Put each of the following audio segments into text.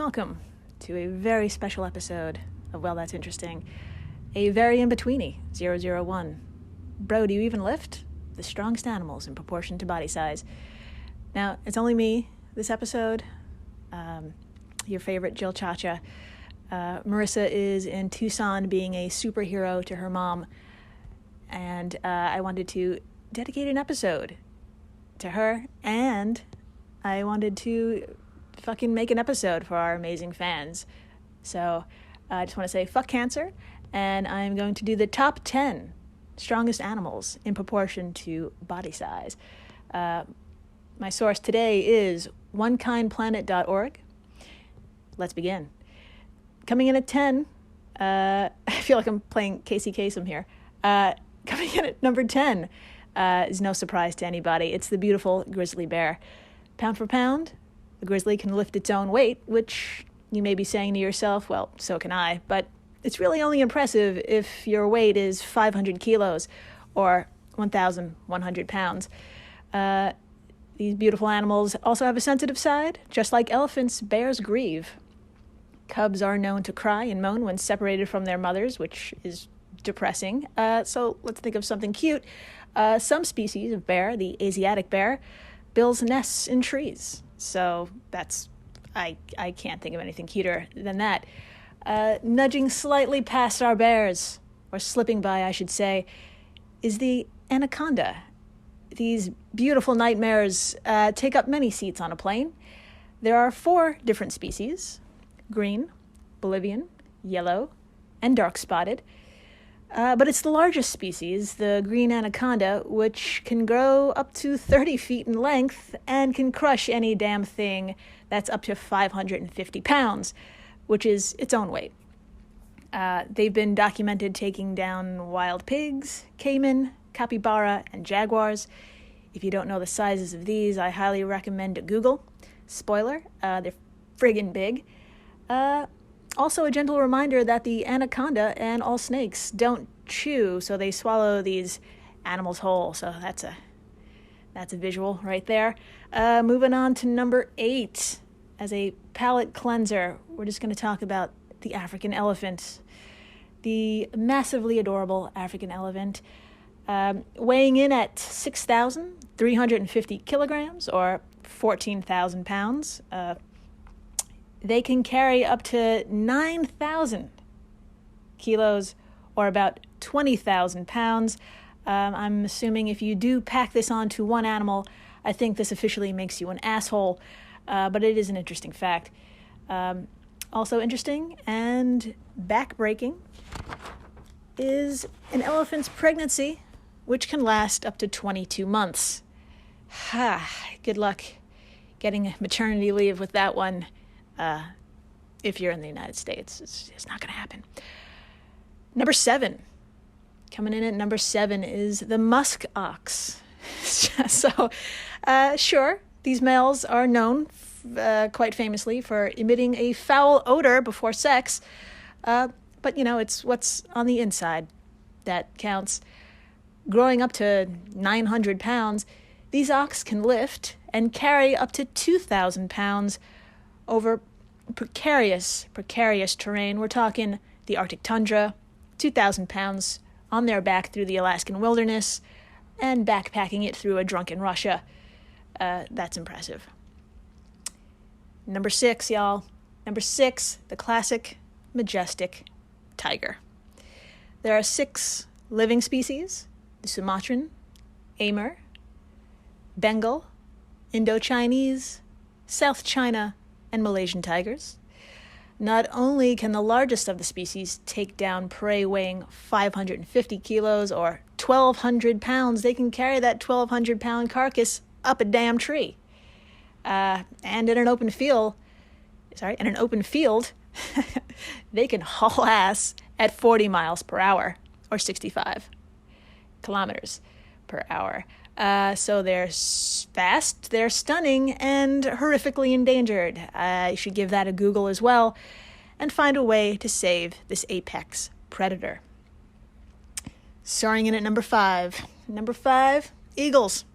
Welcome to a very special episode of Well, That's Interesting. A Very In-Betweeni, 001. Bro, do you even lift? The strongest animals in proportion to body size. Now, it's only me this episode. Your favorite Jill Chacha. Marissa is in Tucson being a superhero to her mom. And I wanted to dedicate an episode to her, and I wanted to fucking make an episode for our amazing fans. So I just want to say fuck cancer, and I'm going to do the top 10 strongest animals in proportion to body size. My source today is onekindplanet.org. Let's begin. Coming in at 10, I feel like I'm playing Casey Kasem here. Coming in at number 10 is no surprise to anybody. It's the beautiful grizzly bear. Pound for pound, the grizzly can lift its own weight, which you may be saying to yourself, well, so can I, but it's really only impressive if your weight is 500 kilos or 1,100 pounds. These beautiful animals also have a sensitive side. Just like elephants, bears grieve. Cubs are known to cry and moan when separated from their mothers, which is depressing. So let's think of something cute. Some species of bear, the Asiatic bear, builds nests in trees. So I can't think of anything cuter than that. Nudging slightly past our bears, or slipping by, I should say, is the anaconda. These beautiful nightmares take up many seats on a plane. There are 4 different species: green, Bolivian, yellow, and dark-spotted. But it's the largest species, the green anaconda, which can grow up to 30 feet in length and can crush any damn thing that's up to 550 pounds, which is its own weight. They've been documented taking down wild pigs, caiman, capybara, and jaguars. If you don't know the sizes of these, I highly recommend a Google. Spoiler, they're friggin' big. Also, a gentle reminder that the anaconda and all snakes don't chew, so they swallow these animals whole. So that's a visual right there. Moving on to number 8. As a palate cleanser, we're just going to talk about the African elephant. The massively adorable African elephant, weighing in at 6,350 kilograms or 14,000 pounds. They can carry up to 9,000 kilos or about 20,000 pounds. I'm assuming if you do pack this onto one animal, I think this officially makes you an asshole, but it is an interesting fact. Also interesting and backbreaking is an elephant's pregnancy, which can last up to 22 months. Good luck getting maternity leave with that one. If you're in the United States, it's not going to happen. Number 7. Coming in at number 7 is the musk ox. So, sure, these males are known quite famously for emitting a foul odor before sex. But, it's what's on the inside that counts. Growing up to 900 pounds, these ox can lift and carry up to 2,000 pounds over precarious terrain. We're talking the Arctic tundra, 2,000 pounds on their back through the Alaskan wilderness, and backpacking it through a drunken Russia. That's impressive. Number 6, y'all. Number 6, the classic, majestic tiger. There are 6 living species: the Sumatran, Amur, Bengal, Indo-Chinese, South China, and Malaysian tigers. Not only can the largest of the species take down prey weighing 550 kilos or 1,200 pounds, they can carry that 1,200-pound carcass up a damn tree. And in an open field, they can haul ass at 40 miles per hour or 65 kilometers per hour. So they're fast, they're stunning, and horrifically endangered. You should give that a Google as well and find a way to save this apex predator. Soaring in at number 5. Number 5, eagles.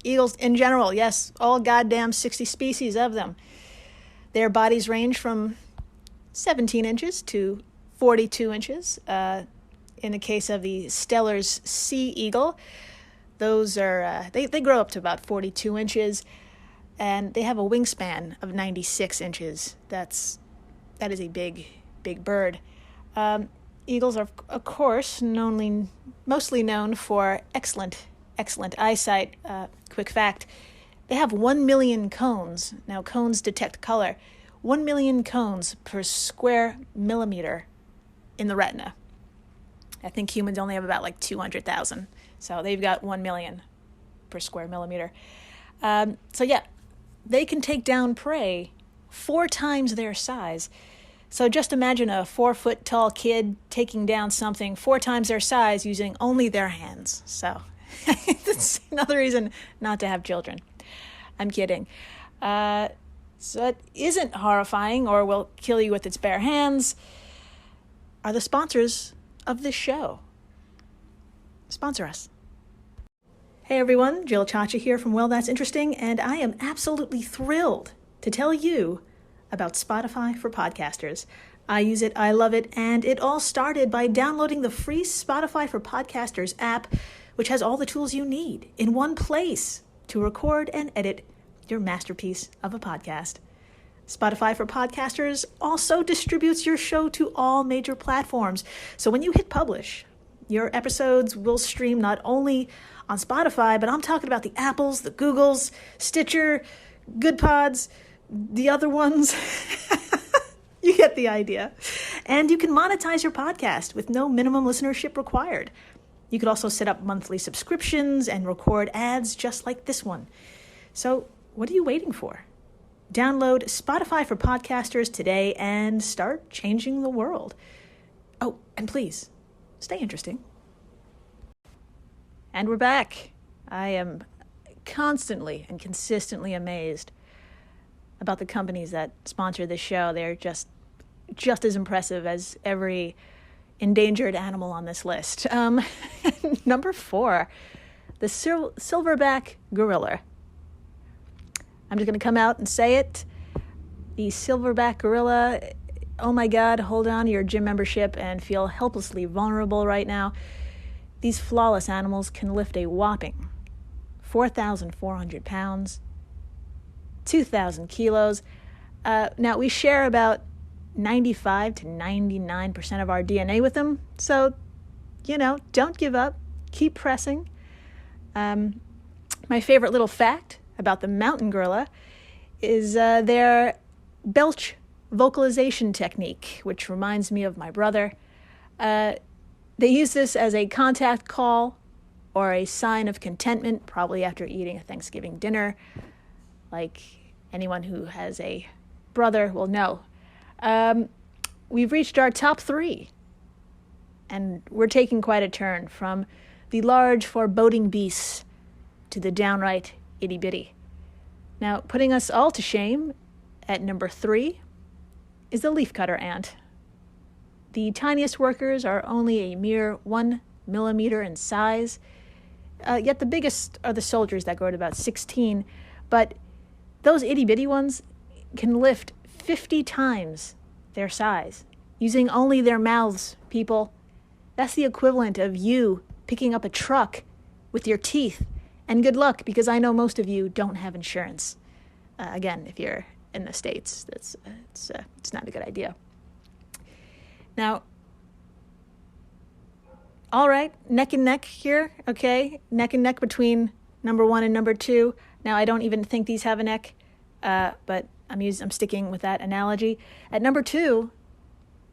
Eagles in general, yes, all goddamn 60 species of them. Their bodies range from 17 inches to 42 inches. In the case of the Steller's sea eagle, those are they grow up to about 42 inches, and they have a wingspan of 96 inches. That is a big bird. Eagles are, of course, mostly known for excellent eyesight. Quick fact, they have 1 million cones. Now, cones detect color. 1 million cones per square millimeter in the retina. I think humans only have about like 200,000. So they've got 1 million per square millimeter. So yeah, they can take down prey 4 times their size. So just imagine a 4-foot tall kid taking down something 4 times their size using only their hands. So that's another reason not to have children. I'm kidding. So it isn't horrifying or will kill you with its bare hands are the sponsors of this show. Sponsor us. Hey everyone, Jill Chacha here from Well, That's Interesting, and I am absolutely thrilled to tell you about Spotify for podcasters. I use it, I love it, and it all started by downloading the free Spotify for Podcasters app, which has all the tools you need in one place to record and edit your masterpiece of a podcast. Spotify for Podcasters also distributes your show to all major platforms. So when you hit publish, your episodes will stream not only on Spotify, but I'm talking about the Apples, the Googles, Stitcher, Good Pods, the other ones. You get the idea. And you can monetize your podcast with no minimum listenership required. You could also set up monthly subscriptions and record ads just like this one. So what are you waiting for? Download Spotify for Podcasters today and start changing the world. Oh, and please, stay interesting. And we're back. I am constantly and consistently amazed about the companies that sponsor this show. They're just as impressive as every endangered animal on this list. Number 4, the silverback gorilla. I'm just going to come out and say it. The silverback gorilla, oh my God, hold on to your gym membership and feel helplessly vulnerable right now. These flawless animals can lift a whopping 4,400 pounds, 2,000 kilos. Now, we share about 95 to 99% of our DNA with them. So, don't give up. Keep pressing. My favorite little fact about the mountain gorilla is their belch vocalization technique, which reminds me of my brother. They use this as a contact call or a sign of contentment, probably after eating a Thanksgiving dinner, like anyone who has a brother will know. We've reached our top 3, and we're taking quite a turn from the large foreboding beasts to the downright itty-bitty. Now, putting us all to shame at number 3 is the leafcutter ant. The tiniest workers are only a mere 1 millimeter in size, yet the biggest are the soldiers that grow to about 16, but those itty-bitty ones can lift 50 times their size, using only their mouths, people. That's the equivalent of you picking up a truck with your teeth. And good luck, because I know most of you don't have insurance. Again, if you're in the States, it's not a good idea. Now, all right, neck and neck here, okay? Neck and neck between number 1 and number 2. Now, I don't even think these have a neck, but I'm sticking with that analogy. At number 2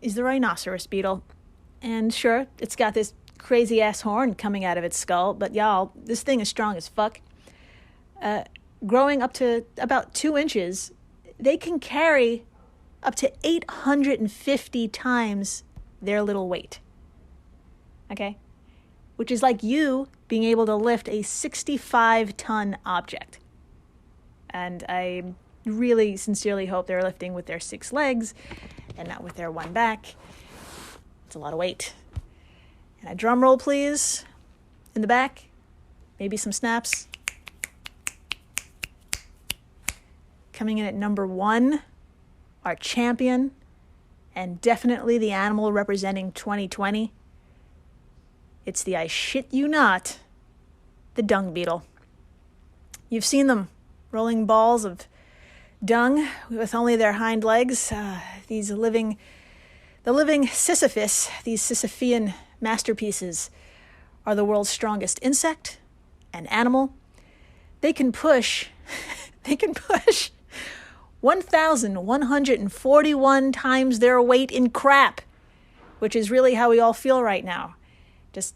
is the rhinoceros beetle. And sure, it's got this crazy-ass horn coming out of its skull, but y'all, this thing is strong as fuck. Growing up to about 2 inches, they can carry up to 850 times their little weight. Okay? Which is like you being able to lift a 65-ton object. And I really sincerely hope they're lifting with their 6 legs and not with their 1 back. It's a lot of weight. And a drum roll, please, in the back. Maybe some snaps. Coming in at number 1 our champion, and definitely the animal representing 2020. It's the I shit you not, the dung beetle. You've seen them rolling balls of dung with only their hind legs. The living Sisyphus, these Sisyphean masterpieces, are the world's strongest insect and animal. They can push 1,141 times their weight in crap, which is really how we all feel right now. Just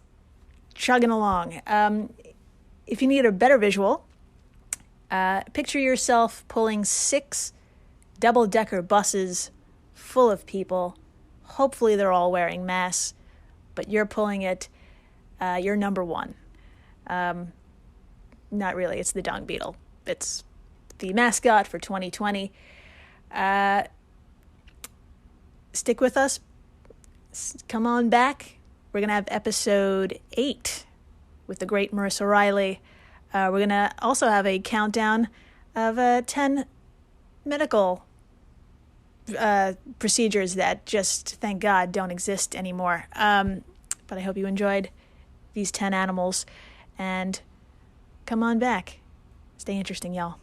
chugging along. If you need a better visual, picture yourself pulling 6 double-decker buses full of people. Hopefully they're all wearing masks, but you're pulling it. You're number one. Not really. It's the dung beetle. It's the mascot for 2020. Stick with us. Come on back. We're going to have episode 8 with the great Marissa Riley. We're going to also have a countdown of 10 medical procedures that just, thank God, don't exist anymore. But I hope you enjoyed these 10 animals. And come on back. Stay interesting, y'all.